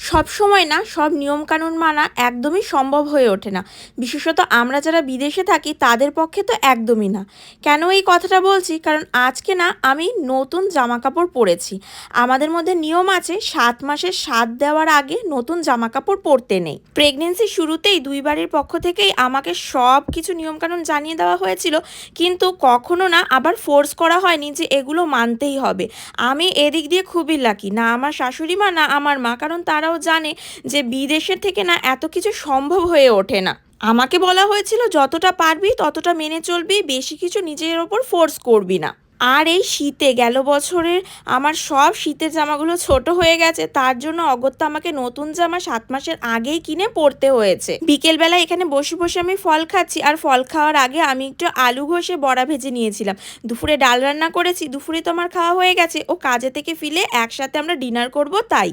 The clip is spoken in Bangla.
সব সময় না সব নিয়মকানুন মানা একদমই সম্ভব হয়ে ওঠে না। বিশেষত আমরা যারা বিদেশে থাকি তাদের পক্ষে তো একদমই না। কেন এই কথাটা বলছি? কারণ আজকে না আমি নতুন জামাকাপড় পরেছি। আমাদের মধ্যে নিয়ম আছে ৭ মাসের স্বাদ দেওয়ার আগে নতুন জামাকাপড় পরতে নেই। প্রেগনেন্সির শুরুতেই ২ বারের পক্ষ থেকেই আমাকে সব কিছু নিয়মকানুন জানিয়ে দেওয়া হয়েছিল। কিন্তু কখনো না আবার ফোর্স করা হয়নি যে এগুলো মানতেই হবে। আমি এদিক দিয়ে খুবই লাকি। না আমার শাশুড়ি মা না আমার মা। কারণ তারাও জানে যে বিদেশের থেকে না এত কিছু সম্ভব হয়ে ওঠে না। আমাকে বলা হয়েছিল যতটা পারবি ততটা মেনে চলবি, বেশি কিছু নিজের ওপর ফোর্স করবি না। আর এই শীতে গেল বছরের আমার সব শীতের জামাগুলো ছোট হয়ে গেছে, তার জন্য অগত্যা আমাকে নতুন জামা ৭ মাসের আগেই কিনে পরতে হয়েছে। বিকেলবেলা এখানে বসে বসে আমি ফল খাচ্ছি, আর ফল খাওয়ার আগে আমি একটু আলু ঘষে বড়া ভেজে নিয়েছিলাম। দুপুরে ডাল রান্না করেছি, দুপুরে তো আমার খাওয়া হয়ে গেছে, ও কাজে থেকে ফিরে একসাথে আমরা ডিনার করব তাই।